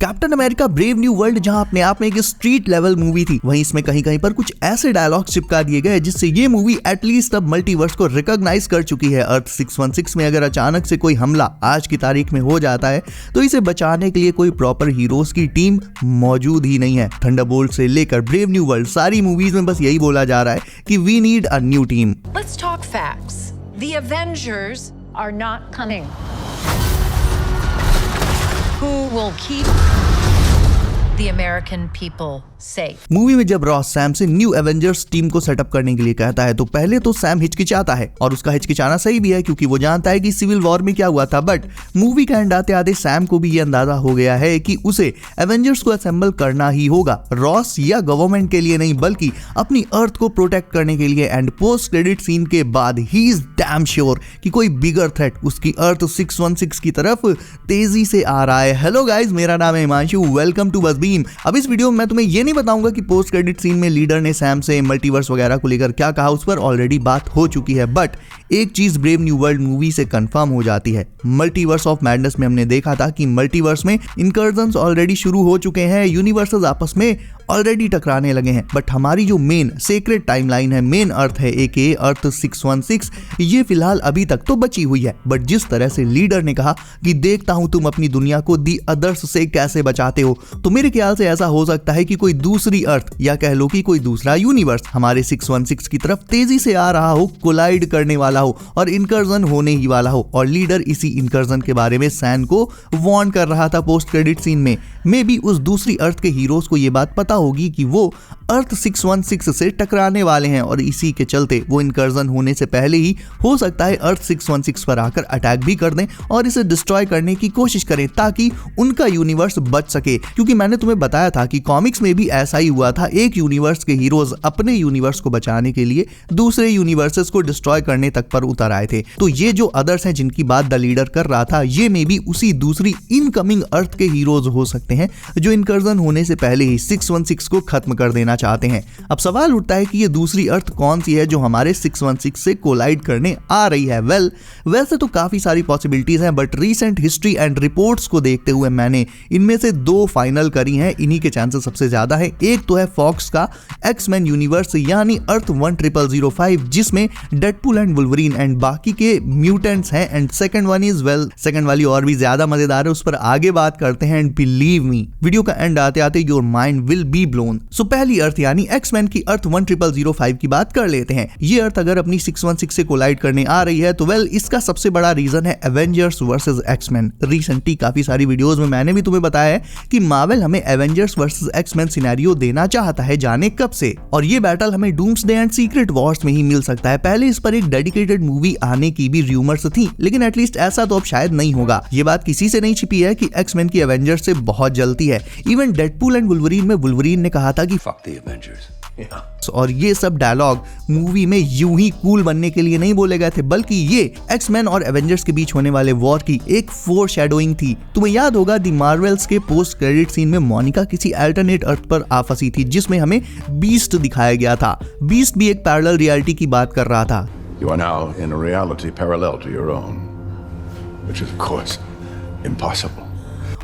Captain America brave New world जहां अपने आप में एक स्ट्रीट लेवल मूवी थी, वहीं इसमें कहीं कहीं पर कुछ ऐसे डायलॉग चिपका दिए गए जिससे ये मूवी एटलीस्ट अब मल्टीवर्स को रिकॉग्नाइज कर चुकी है। अर्थ 616 में अगर अचानक से कोई हमला आज की तारीख में हो जाता है तो इसे बचाने के लिए कोई प्रॉपर हीरोज की टीम मौजूद ही नहीं है। थंडरबोल्ट से लेकर ब्रेव न्यू वर्ल्ड सारी मूवीज में बस यही बोला जा रहा है कि we need a new team. Let's talk facts. The Avengers are not coming. Who will keep the American people safe? Movie में जब रॉस सैम से न्यू एवेंजर्स टीम को सेटअप करने के लिए कहता है तो पहले तो सैम हिचकिचाता है, और उसका हिचकिचाना सही भी है क्योंकि वो जानता है कि सिविल वॉर में क्या हुआ था। बट मूवी का एंड आते आते सैम को भी ये अंदाजा हो गया है कि उसे एवेंजर्स को असेंबल करना ही होगा, रॉस या गवर्नमेंट के लिए नहीं बल्कि अपनी अर्थ को प्रोटेक्ट करने के लिए। एंड पोस्ट क्रेडिट सीन के बाद ही इज डैम श्योर कि कोई बिगर थ्रेट उसकी अर्थ 616 की तरफ तेजी से आ रहा है। हेलो गाइज, मेरा नाम है हिमांशु, वेलकम टू बज़बीम। अब इस वीडियो में मैं तुम्हें ये नहीं बताऊंगा कि पोस्ट क्रेडिट सीन में लीडर ने सैम से मल्टीवर्स वगैरह को लेकर क्या कहा, उस पर ऑलरेडी बात हो चुकी है। बट एक चीज ब्रेव न्यू वर्ल्ड मूवी से कंफर्म हो जाती है। मल्टीवर्स ऑफ मैडनेस में हमने देखा था कि मल्टीवर्स में इनकर्जन्स ऑलरेडी शुरू हो चुके हैं, यूनिवर्सेस आपस में ऑलरेडी टकराने लगे हैं। बट हमारी जो मेन सीक्रेट टाइमलाइन है, मेन अर्थ है एके अर्थ 616, ये फिलहाल अभी तक तो बची हुई है। बट जिस तरह से लीडर ने कहा कि देखता हूं तुम अपनी दुनिया को दी अदर्स से कैसे बचाते हो, तो मेरे ख्याल से ऐसा हो सकता है कि कोई दूसरी अर्थ या कह लो कि कोई दूसरा यूनिवर्स हमारे 616 की तरफ तेजी से आ रहा हो, कोलाइड करने वाला हो और इनकर्जन होने ही वाला हो। और लीडर इसी इनकर्जन के बारे में सैम को वार्न कर रहा था पोस्ट क्रेडिट सीन में। मे बी उस दूसरी अर्थ के हीरोज को यह बात पता होगी कि वो अर्थ 616 से टकराने वाले हैं और इसी के चलते वो इनकर्जन होने से पहले ही हो सकता है अर्थ 616 पर आकर अटैक भी कर दें और इसे डिस्ट्रॉय करने की कोशिश करें ताकि उनका यूनिवर्स बच सके। क्योंकि मैंने तुम्हें बताया था कि कॉमिक्स में भी ऐसा ही हुआ था, एक यूनिवर्स के हीरोज अपने यूनिवर्स को बचाने के लिए दूसरे यूनिवर्सेस को डिस्ट्रॉय करने तक पर उतर आए थे। तो ये जो अदर्स हैं जिनकी बात द लीडर कर रहा था, ये मे बी उसी दूसरी इनकमिंग अर्थ के हीरोज हो सकते हैं जो इनकर्जन होने से पहले ही 616 को खत्म कर देना चाहते हैं। अब सवाल उठता है कि ये दूसरी अर्थ कौन सी है जो हमारे 616 से कोलाइड करने आ रही है। वैसे तो काफी सारी पॉसिबिलिटीज हैं, but recent history and reports को देखते हुए मैंने इनमें से दो फाइनल करी हैं। इन्हीं के चांसेस सबसे ज्यादा है। एक तो है फॉक्स का एक्समैन यूनिवर्स यानी अर्थ 10005 जिसमें डेडपूल एंड वुल्वरीन एंड बाकी के म्यूटेंट्स हैं। And second one is second वाली और भी ज्यादा मजेदार है, उस पर आगे बात करते हैं। एंड बिलीव मी, वीडियो का एंड आते आते your mind will be blown. So पहली अर्थ यानी एक्समैन की अर्थ 10005 की बात कर लेते हैं। ये अर्थ अगर अपनी 616 से कोलाइड करने आ रही है तो इसका सबसे बड़ा रीजन है एवेंजर्स वर्सेस एक्समैन। रिसेंटली काफी सारी वीडियोस में मैंने भी तुम्हें बताया है कि मार्वल हमें एवेंजर्स वर्सेस एक्समैन सिनेरियो देना चाहता है जाने कब से, और ये बैटल हमें डूम्सडे एंड सीक्रेट वॉर्स में ही मिल सकता है। पहले इस पर एक डेडिकेटेड मूवी आने की भी रूमर्स थी, लेकिन एटलीस्ट ऐसा तो अब शायद नहीं होगा। ये बात किसी से नहीं छिपी है कि एक्समैन की एवेंजर्स से बहुत जलती है। इवन डेडपूल एंड वुल्वरीन में वुल्वरीन ने कहा था कि Fuck the Avengers. और ये सब डायलॉग मूवी में यूं ही कूल बनने के लिए नहीं बोले गए थे, बल्कि ये एक्समैन और एवेंजर्स के बीच होने वाले वॉर की एक फोरशैडोइंग थी। तुम्हें याद होगा दी मार्वल्स के पोस्ट क्रेडिट सीन में मोनिका किसी अल्टरनेट अर्थ पर आ फंसी थी जिसमें हमें बीस्ट दिखाया गया था। बीस्ट भी एक पैरेलल रियलिटी की बात कर रहा था। You are now in a reality parallel to your own, which is of course impossible.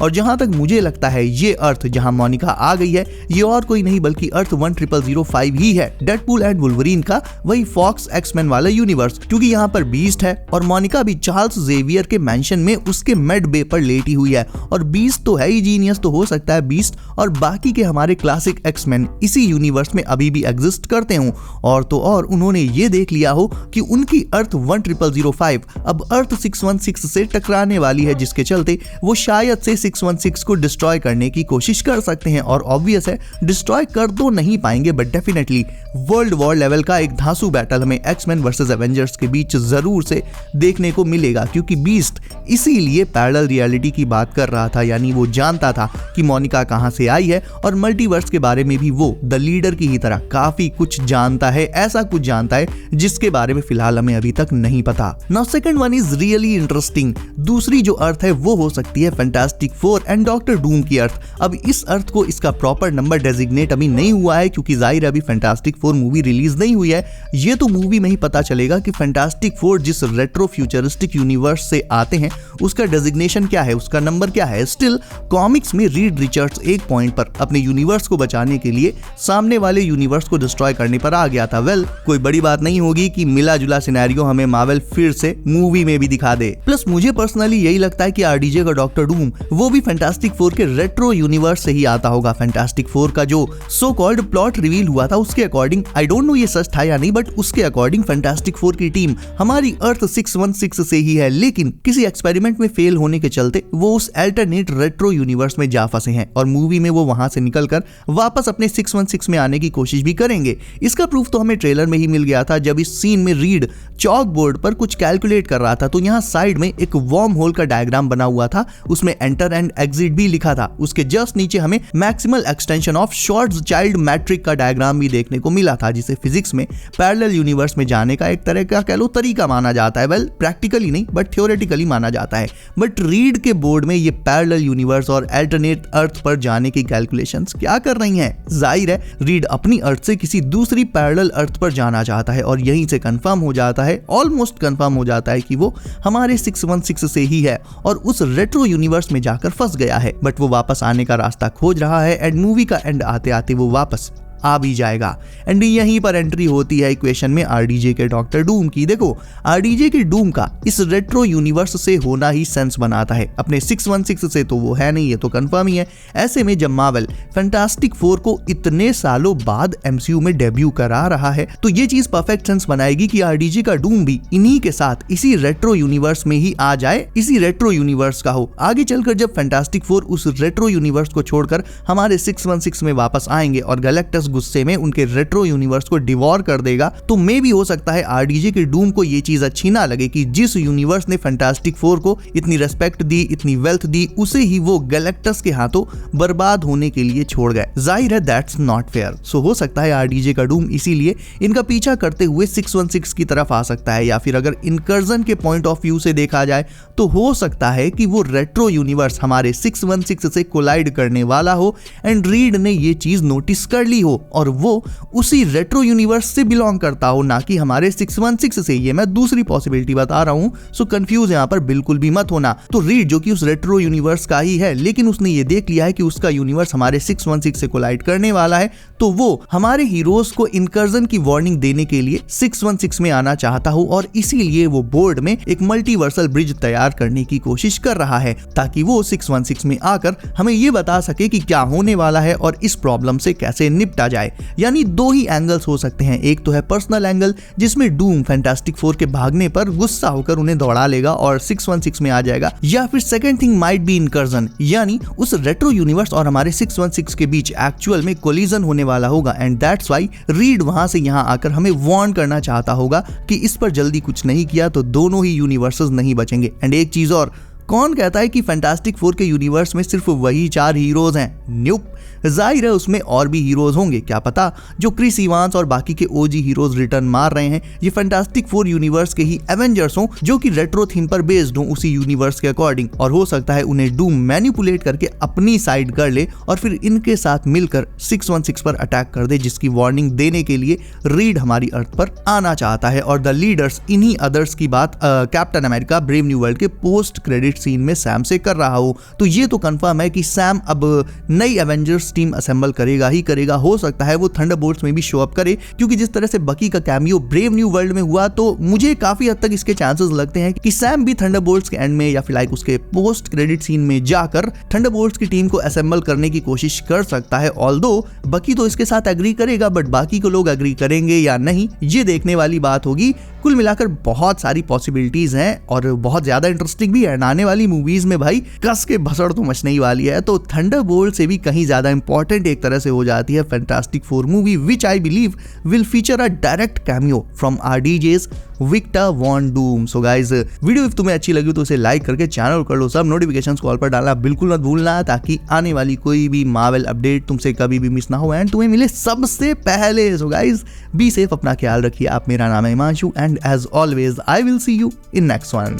और जहां तक मुझे लगता है ये अर्थ जहां मोनिका आ गई है ये और कोई नहीं बल्कि अर्थ 10005 ही है, डेडपूल एंड वुल्वरीन का वही फॉक्स एक्समैन वाला यूनिवर्स। क्योंकि यहाँ पर बीस्ट है और मोनिका भी चार्ल्स जेवियर के मैंशन में उसके मेड बे पर लेटी हुई है। और बीस्ट तो है ही जीनियस, तो हो सकता है बीस्ट और बाकी के हमारे क्लासिक एक्समैन इसी यूनिवर्स में अभी भी एग्जिस्ट करते हों। और तो और उन्होंने ये देख लिया हो कि उनकी अर्थ 10005 अब अर्थ 616 से टकराने वाली है, जिसके चलते वो शायद से 616 को डिस्ट्रॉय करने की कोशिश कर सकते हैं। और ऑब्वियस है डिस्ट्रॉय कर तो नहीं पाएंगे, but definitely world war level का एक धांसू बैटल हमें एक्समैन वर्सेस एवेंजर्स के बीच जरूर से देखने को मिलेगा। क्योंकि बीस्ट इसीलिए पैरेलल रियलिटी की बात कर रहा था, यानी वो जानता था कि मोनिका कहां से आई है और मल्टीवर्स के बारे में भी वो द लीडर की ही तरह काफी कुछ जानता है, ऐसा कुछ जानता है जिसके बारे में फिलहाल हमें अभी तक नहीं पता। Now second one is really interesting. दूसरी जो अर्थ है वो हो सकती है फैंटास्टिक 4 एंड डॉक्टर डूम की अर्थ। अब इस अर्थ को इसका प्रॉपर नंबर डेजिग्नेट अभी नहीं हुआ है क्योंकि जाहिर अभी फैंटास्टिक 4 मूवी रिलीज नहीं हुई है। ये तो मूवी में ही पता चलेगा कि फैंटास्टिक 4 जिस रेट्रो फ्यूचरिस्टिक यूनिवर्स से आते हैं उसका डेजिग्नेशन क्या है, उसका नंबर क्या है। स्टिल कॉमिक्स में रीड रिचर्ड्स एक पॉइंट पर अपने यूनिवर्स को बचाने के लिए सामने वाले यूनिवर्स को डिस्ट्रॉय करने पर आ गया था। वेल, कोई बड़ी बात नहीं होगी कि मिला जुला सिनेरियो हमें मार्वल फिर से मूवी में भी दिखा दे। प्लस मुझे पर्सनली यही लगता है कि आरडीजे का डॉक्टर डूम वो भी फैंटास्टिक 4 के रेट्रो यूनिवर्स से ही आता होगा। फैंटास्टिक 4 का जो सो कॉल्ड प्लॉट रिवील हुआ था उसके अकॉर्डिंग, आई डोंट नो ये सच था या नहीं, बट उसके अकॉर्डिंग फैंटास्टिक 4 की टीम हमारी अर्थ 616 से ही है, लेकिन किसी एक्सपेरिमेंट में फेल होने के चलते वो उस अल्टरनेट रेट्रो यूनिवर्स में जा फंसे हैं और मूवी में वो वहां से निकलकर वापस अपने 616 में आने की कोशिश भी करेंगे। इसका प्रूफ तो हमें ट्रेलर में ही मिल गया था जब इस सीन में रीड चॉक बोर्ड पर कुछ कैलकुलेट कर रहा था तो यहाँ साइड में एक वार्म होल का डायग्राम बना हुआ था, उसमें एंटर एंड एग्जिट भी लिखा था। उसके जस्ट नीचे हमें मैक्सिमल एक्सटेंशन ऑफ शॉर्ट्ज़चाइल्ड मैट्रिक का डायग्राम भी देखने को मिला था, जिसे फिजिक्स में पैरेलल यूनिवर्स में जाने का एक तरह का कह लो तरीका माना जाता है। वेल, प्रैक्टिकली नहीं बट थ्योरेटिकली माना जाता है। बट रीड के बोर्ड में ये पैरेलल यूनिवर्स और अल्टरनेट अर्थ पर जाने की कैलकुलेशंस क्या कर रही हैं? जाहिर है रीड अपनी अर्थ से किसी दूसरी पैरेलल अर्थ पर जाना चाहता है और यहीं से कंफर्म हो जाता है, ऑलमोस्ट कंफर्म हो जाता है कि वो हमारे 616 से ही है और उस रेट्रो यूनिवर्स में जाकर फंस गया है। बट वो वापस आने का रास्ता खोज रहा है एंड मूवी का एंड आते आते वो वापस आ भी जाएगा। एंड यहीं पर एंट्री होती है इक्वेशन में आरडीजे के डॉक्टर डूम की। देखो, आरडीजे के डूम का इस रेट्रो यूनिवर्स से होना ही सेंस बनाता है, अपने 616 से तो वो है नहीं, ये तो कंफर्म ही है। ऐसे में जब मार्वल फैंटास्टिक 4 को इतने सालों बाद एमसीयू में डेब्यू करा रहा है तो ये चीज परफेक्ट सेंस बनाएगी कि आरडीजे का डूम भी इन्हीं के साथ इसी रेट्रो यूनिवर्स में ही आ जाए, इसी रेट्रो यूनिवर्स का हो। आगे चलकर जब फैंटास्टिक 4 उस रेट्रो यूनिवर्स को छोड़कर हमारे 616 में वापस आएंगे और गैलेक्टस गुस्से में उनके रेट्रो यूनिवर्स को डिवॉर कर देगा तो मे भी हो सकता है आरडीजे के डूम को ये चीज अच्छी ना लगे कि जिस यूनिवर्स ने फैंटास्टिक 4 को इतनी रेस्पेक्ट दी, इतनी वेल्थ दी, उसे ही वो गैलेक्टस के हाथों बर्बाद होने के लिए छोड़ गए। जाहिर है दैट्स नॉट फेयर। सो हो सकता है आरडीजे का डूम इसीलिए इनका पीछा करते हुए 616 की तरफ आ सकता है, या फिर अगर इनकर्जन के पॉइंट ऑफ व्यू से देखा जाए तो हो सकता है कि वो रेट्रो यूनिवर्स हमारे 616 से कोलाइड करने वाला हो एंड रीड ने ये चीज नोटिस कर ली हो और वो उसी रेट्रो यूनिवर्स से बिलोंग करता हो, ना कि हमारे 616 से। ये मैं दूसरी पॉसिबिलिटी बता रहा हूं, सो कंफ्यूज यहां पर बिल्कुल भी मत होना। तो रीड जो कि उस रेट्रो यूनिवर्स का ही है, लेकिन उसने ये देख लिया है कि उसका यूनिवर्स हमारे 616 से कोलाइड करने वाला है, तो वो हमारे हीरोज को इनकर्जन की वार्निंग देने के लिए 616 में आना चाहता हो और इसीलिए वो बोर्ड में एक मल्टीवर्सल ब्रिज तैयार करने की कोशिश कर रहा है ताकि वो 616 में आकर हमें ये बता सके कि क्या होने वाला है और इस प्रॉब्लम से कैसे निपटा जाए। यानी दो ही एंगल्स हो सकते हैं। एक तो है पर्सनल एंगल जिसमें डूम फैंटास्टिक 4 के भागने पर गुस्सा होकर उन्हें दौड़ा लेगा और 616 में आ जाएगा, या फिर second thing might be incursion, यानी उस रेट्रो यूनिवर्स और हमारे 616 के बीच एक्चुअल में कोलिजन होने वाला होगा एंड दैट्स व्हाई रीड वहां से यहां आकर हमें वार्न करना चाहता होगा कि इस पर जल्दी कुछ नहीं किया तो दोनों ही यूनिवर्सेस नहीं बचेंगे। एंड एक चीज और, कौन कहता है कि फैंटास्टिक 4 के यूनिवर्स में सिर्फ वही 4 हीरोज हैं? न्यूप, जाहिर है उसमें और भी हीरोज होंगे, क्या पता जो क्रिस इवांस और बाकी के ओजी हीरोज रिटर्न मार रहे हैं ये फैंटास्टिक 4 यूनिवर्स के ही एवेंजर्स हों जो कि रेट्रो थीम पर बेस्ड हों उसी यूनिवर्स के अकॉर्डिंग, और हो सकता है उन्हें डूम मैनिपुलेट करके अपनी साइड कर ले और फिर इनके साथ मिलकर 616 पर अटैक कर दे, जिसकी वार्निंग देने के लिए रीड हमारी अर्थ पर आना चाहता है। और द लीडर्स इन्हीं अदर्स की बात captain America brave New world के पोस्ट क्रेडिट सीन में सैम से कर रहा हो, तो ये तो कंफर्म है कि सैम अब नई एवेंजर्स टीम असेंबल करेगा ही करेगा। हो सकता है वो थंडरबोल्ट्स में भी शो अप करे, क्योंकि जिस तरह से बकी का कैमियो ब्रेव न्यू वर्ल्ड में हुआ तो मुझे काफी हद तक इसके चांसेस लगते हैं कि सैम भी थंडरबोल्ट्स के एंड में या फिर लाइक उसके पोस्ट क्रेडिट सीन में जाकर थंडरबोल्ट्स की टीम को असेंबल करने की कोशिश कर सकता है। ऑल्दो बकी तो इसके साथ एग्री करेगा, बट बाकी को लोग एग्री करेंगे या नहीं ये देखने वाली बात होगी। कुल मिलाकर बहुत सारी पॉसिबिलिटीज हैं और बहुत ज्यादा इंटरेस्टिंग भी है। आने वाली मूवीज में भाई कस के भसड़ तो मचने ही वाली है, तो थंडरबोल्ट से भी कहीं ज्यादा इंपॉर्टेंट एक तरह से हो जाती है fantastic 4 movie, which I believe will feature a direct cameo from RDJ's Victor Von Doom. So guys, video if तुम्हें अच्छी लगी तो उसे लाइक करके चैनल कर लो, सब नोटिफिकेशंस कॉल पर डालना बिल्कुल मत भूलना, ताकि आने वाली कोई भी मार्वल अपडेट तुमसे कभी भी मिस ना हो एंड तुम्हें मिले सबसे पहले। सो गाइज, बी सेफ, अपना ख्याल रखिए। आप, मेरा नाम है Himanshu and as always I will see you in next one.